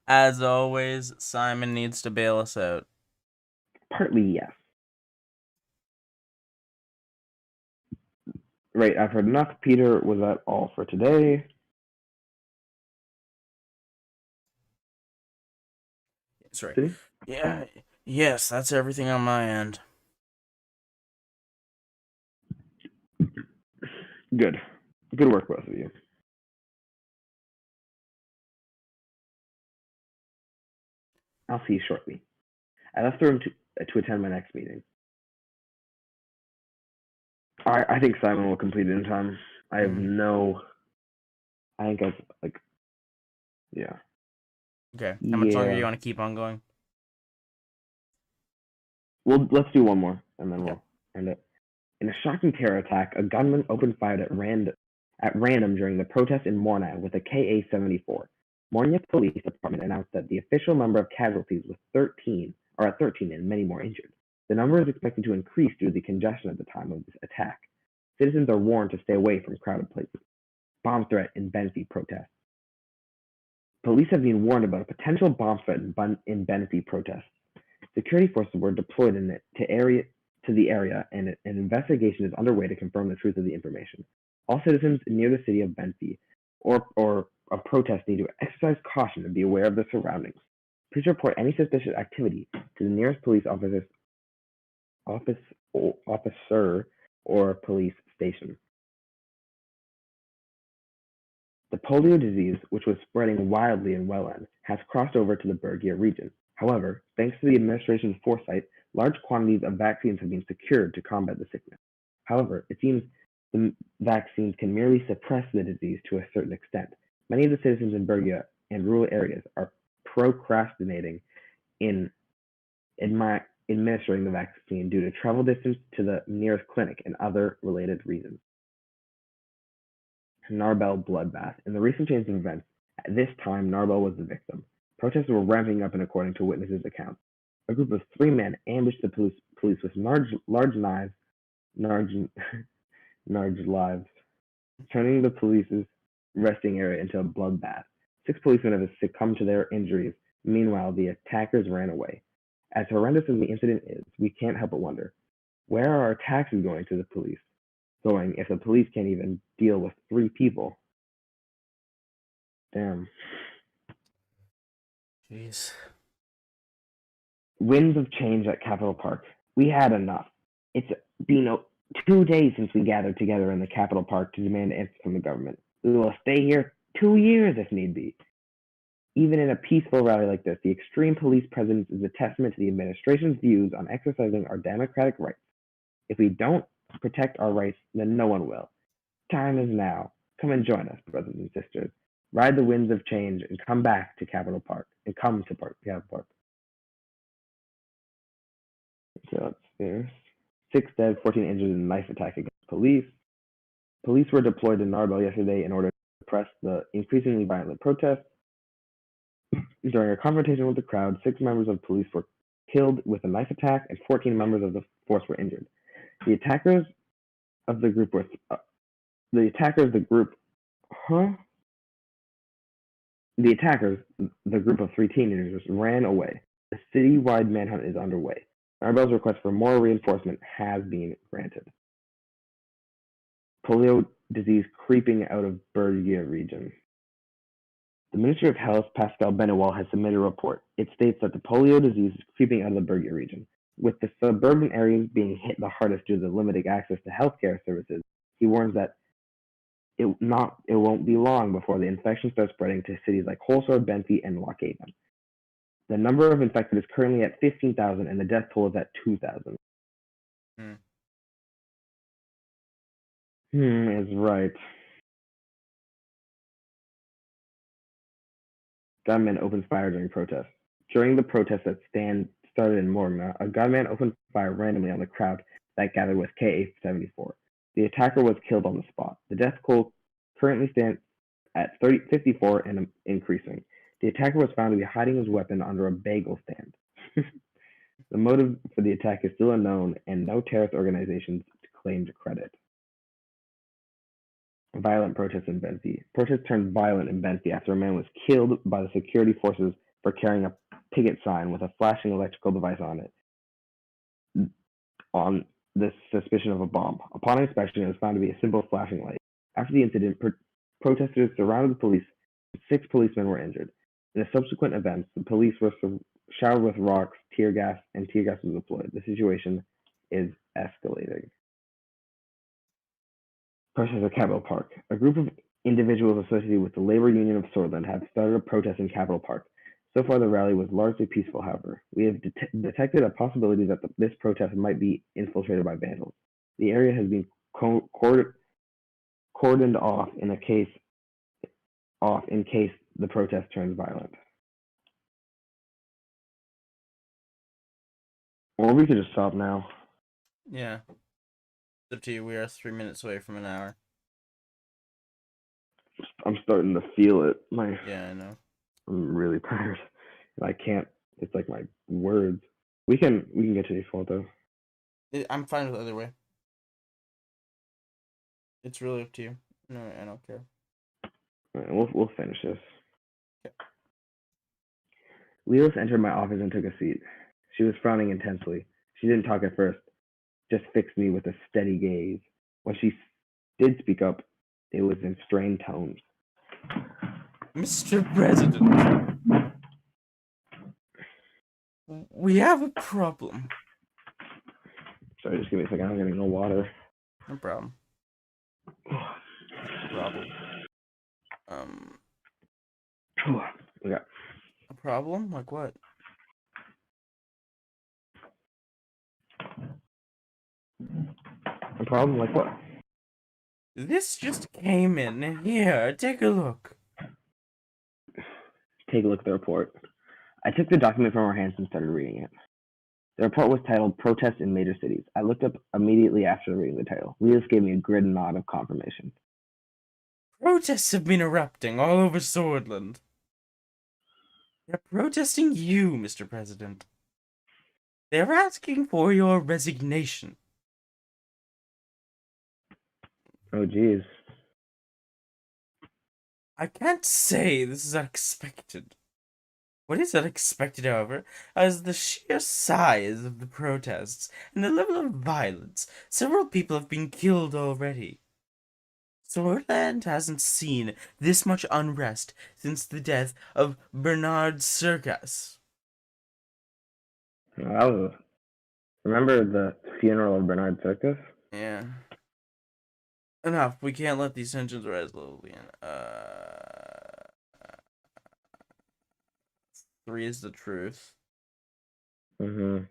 As always, Simon needs to bail us out. Partly yes. Right, I've heard enough. Peter, was that all for today? Sorry. City? Yeah. Yes, that's everything on my end. Good. Good work, both of you. I'll see you shortly. I left the room to attend my next meeting. I think Simon will complete it in time. I have no. I think I've like. Yeah. Okay. How much longer do you Yeah. want to keep on going? Well, let's do one more, and then Okay. we'll end it. In a shocking terror attack, a gunman opened fire at random during the protest in Morna with a Ka-74. Morna Police Department announced that the official number of casualties was 13, or at 13, and many more injured. The number is expected to increase due to the congestion at the time of this attack. Citizens are warned to stay away from crowded places. Bomb threat in Benfey protest. Police have been warned about a potential bomb threat in Benfey protests. Security forces were deployed to the area, and an investigation is underway to confirm the truth of the information. All citizens near the city of Benfey or of protest need to exercise caution and be aware of the surroundings. Please report any suspicious activity to the nearest police officer or police station. The polio disease, which was spreading wildly in Welland, has crossed over to the Bergia region. However, thanks to the administration's foresight, large quantities of vaccines have been secured to combat the sickness. However, it seems the vaccines can merely suppress the disease to a certain extent. Many of the citizens in Bergia and rural areas are procrastinating in administering the vaccine due to travel distance to the nearest clinic and other related reasons. Narbel bloodbath. In the recent chain of events, at this time Narbel was the victim. Protests were ramping up, and according to witnesses' accounts, a group of 3 men ambushed the police with large knives, lives, turning the police's resting area into a bloodbath. 6 policemen have succumbed to their injuries. Meanwhile, the attackers ran away. As horrendous as the incident is, we can't help but wonder, where are our taxes going to the police? Going if the police can't even deal with 3 people? Damn. Jeez. Winds of change at Capitol Park. We had enough. It's been 2 days since we gathered together in the Capitol Park to demand answers from the government. We will stay here 2 years if need be. Even in a peaceful rally like this, the extreme police presence is a testament to the administration's views on exercising our democratic rights. If we don't protect our rights, then no one will. Time is now. Come and join us, brothers and sisters. Ride the winds of change and come back to Capitol Park. And come to Capitol Park. So that's there. 6 dead, 14 injured in a knife attack against police. Police were deployed to Narbel yesterday in order to suppress the increasingly violent protests. During a confrontation with the crowd, 6 members of police were killed with a knife attack, and 14 members of the force were injured. The attackers, the group of 3 teenagers, ran away. A citywide manhunt is underway. Arabelle's request for more reinforcement has been granted. Polio disease creeping out of Bergia region. The Ministry of Health, Pascal Benewal, has submitted a report. It states that the polio disease is creeping out of the Bergia region. With the suburban areas being hit the hardest due to the limited access to healthcare services, he warns that it won't be long before the infection starts spreading to cities like Holsworth, Bentley, and Lockhaven. The number of infected is currently at 15,000 and the death toll is at 2,000. Is right. Gunman opens fire during protest. During the protest that started in Morgna, a gunman opened fire randomly on the crowd that gathered with KA-74. The attacker was killed on the spot. The death toll currently stands at 54 and increasing. The attacker was found to be hiding his weapon under a bagel stand. The motive for the attack is still unknown, and no terrorist organizations claimed credit. Violent protests in Bentley. Protests turned violent in Bentley after a man was killed by the security forces for carrying a picket sign with a flashing electrical device on it, on the suspicion of a bomb. Upon inspection, it was found to be a simple flashing light. After the incident, protesters surrounded the police. 6 policemen were injured. In the subsequent events, the police were showered with rocks, tear gas, and tear gas was deployed. The situation is escalating. Protest at Capitol Park. A group of individuals associated with the Labor Union of Swordsland have started a protest in Capitol Park. So far, the rally was largely peaceful, however. We have detected a possibility that this protest might be infiltrated by vandals. The area has been cordoned off in case the protest turns violent. Or we could just stop now. Yeah. It's up to you. We are 3 minutes away from an hour. I'm starting to feel it. Yeah, I know. I'm really tired. I can't. It's like my words. We can get to default though. I'm fine with either way. It's really up to you. No, I don't care. All right, we'll finish this. Okay. Leos entered my office and took a seat. She was frowning intensely. She didn't talk at first, just fixed me with a steady gaze. When she did speak up, it was in strained tones. Mr. President, we have a problem. Sorry, just give me a second. I'm getting no water. No problem. Problem. Okay. A problem? Like what? A problem like what? This just came in. Here, take a look. Take a look at the report. I took the document from her hands and started reading it. The report was titled Protests in Major Cities. I looked up immediately after reading the title. Leos gave me a grin nod of confirmation. Protests have been erupting all over Swordland. They're protesting you, Mr. President. They're asking for your resignation. Oh, geez. I can't say this is unexpected. What is unexpected, however, is the sheer size of the protests and the level of violence. Several people have been killed already. Swordland hasn't seen this much unrest since the death of Bernard Circus. Remember the funeral of Bernard Circus? Yeah. Enough. We can't let these tensions rise, Lillian. 3 is the truth. 2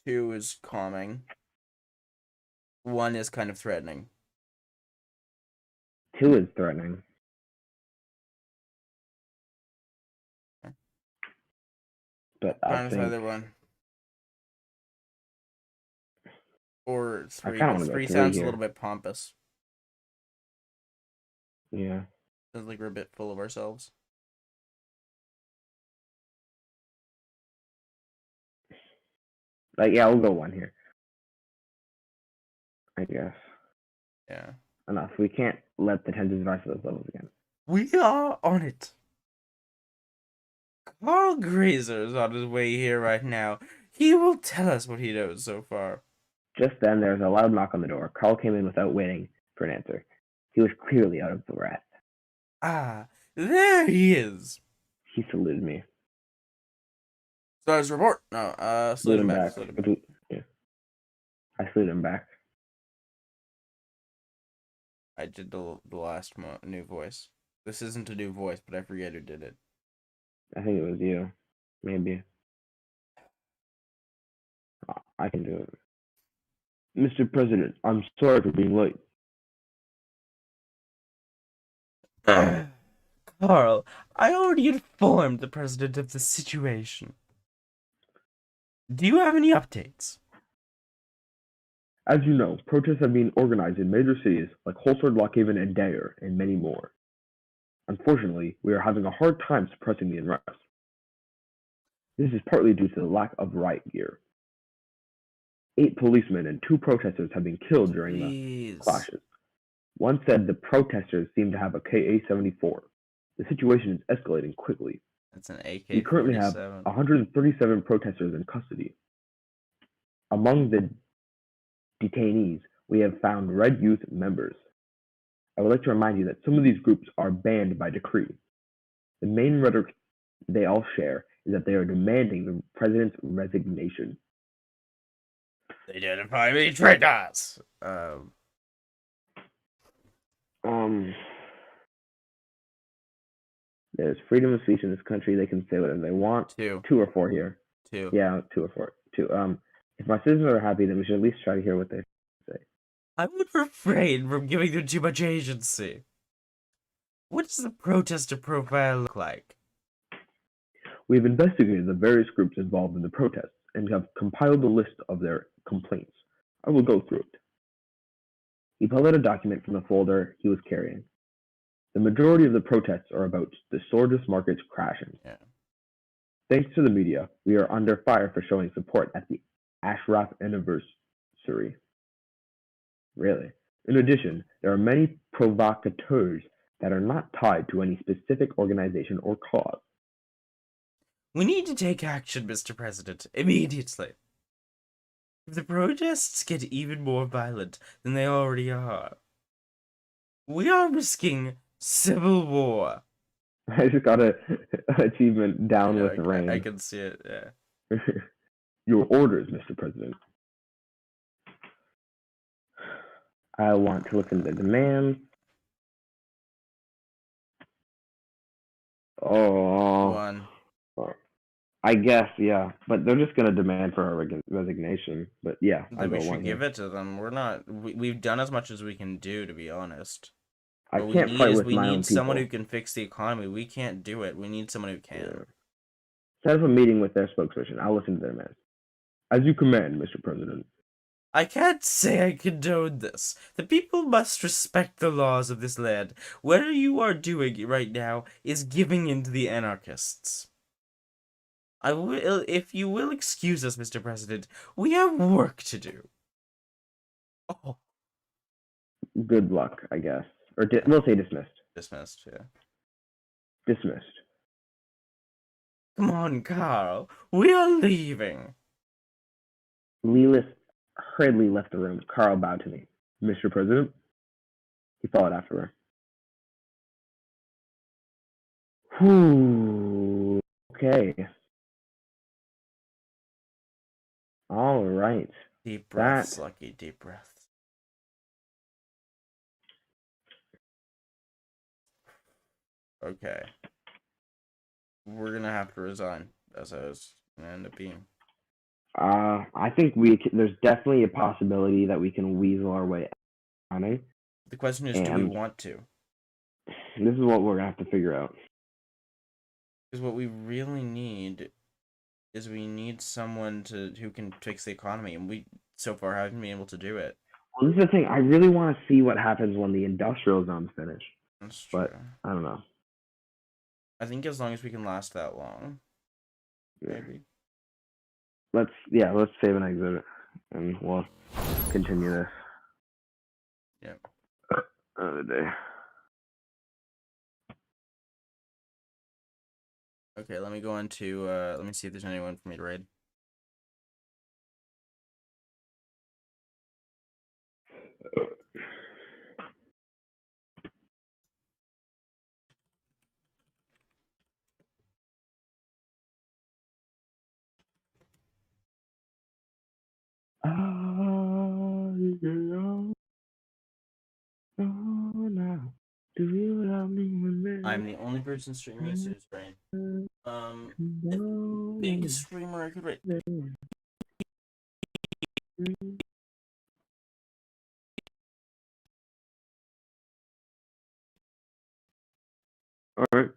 is calming. 1 is kind of threatening. 2 is threatening. Okay. But I Fine think with either one. Or 3. I kinda But wanna go 3 3 sounds here. a little bit pompous. Yeah. Sounds like we're a bit full of ourselves. Like, yeah, we'll go 1 here. I guess. Yeah. Enough. We can't let the tensions rise to those levels again. We are on it. Carl Grazer is on his way here right now. He will tell us what he knows so far. Just then, there was a loud knock on the door. Carl came in without waiting for an answer. He was clearly out of breath. Ah, there he is. He saluted me. Stars report. No, salute him back. Salute him back. Yeah. I saluted him back. I did the last new voice. This isn't a new voice, but I forget who did it. I think it was you. Maybe. I can do it. Mr. President, I'm sorry for being late. Carl, I already informed the president of the situation. Do you have any updates? As you know, protests have been organized in major cities like Holsford, Lockhaven, and Dare, and many more. Unfortunately, we are having a hard time suppressing the unrest. This is partly due to the lack of riot gear. 8 policemen and 2 protesters have been killed during the clashes. One said the protesters seem to have a KA-74. The situation is escalating quickly. That's an AK-47. We currently have 137 protesters in custody. Among the detainees, we have found Red Youth members. I would like to remind you that some of these groups are banned by decree. The main rhetoric they all share is that they are demanding the president's resignation. They identify me traitors. There's freedom of speech in this country. They can say whatever they want. 2. 2 or 4 here. 2. Yeah, 2 or 4. 2. If my citizens are happy, then we should at least try to hear what they say. I would refrain from giving them too much agency. What does the protester profile look like? We have investigated the various groups involved in the protests and have compiled a list of their complaints. I will go through it. He pulled out a document from the folder he was carrying. The majority of the protests are about the Sturgis markets crashing. Yeah. Thanks to the media, we are under fire for showing support at the Ashraf anniversary. Really? In addition, there are many provocateurs that are not tied to any specific organization or cause. We need to take action, Mr. President, immediately. If the protests get even more violent than they already are, we are risking civil war. I just got an achievement down with rain. I can see it, yeah. Your orders, Mr. President. I want to look into the demands. One. I guess, yeah. But they're just going to demand for our resignation. But yeah, Then we should give it to them. We've done as much as we can do, to be honest. I can't fight with my own people. We need someone who can fix the economy. We can't do it. We need someone who can. Yeah. Set up a meeting with their spokesperson. I'll listen to their demands. As you command, Mr. President. I can't say I condone this. The people must respect the laws of this land. What you are doing right now is giving in to the anarchists. If you will excuse us, Mr. President, we have work to do. Oh. Good luck, I guess. Or we'll say dismissed. Dismissed, yeah. Dismissed. Come on, Carl. We are leaving. Lelis hurriedly left the room. Carl bowed to me. Mr. President? He followed after her. Whew. Okay. All right. Deep breaths, Lucky. Deep breaths. Okay. We're gonna have to resign. That's how it's gonna end up being. I think there's definitely a possibility that we can weasel our way out of it. The question is, do we want to? This is what we're gonna have to figure out. Because what we really need is we need someone who can fix the economy, and we so far haven't been able to do it. Well, this is the thing. I really want to see what happens when the industrial zone's finished. That's true. But I don't know. I think as long as we can last that long, maybe. Let's save an exit, and we'll continue this. Yeah. Another day. Okay, let me go into let me see if there's anyone for me to raid. Oh, you know, oh, now, do you love me when I'm the only person streaming as soon as raid. If big streamer I could raid. All right.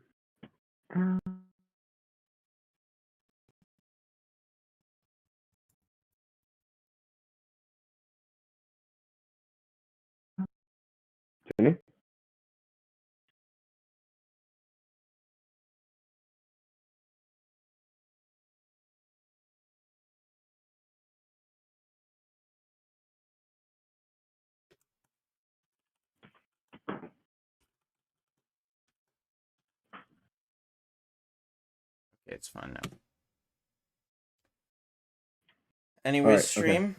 Jenny? Okay, it's fine now. Anyways, Alright, okay. stream.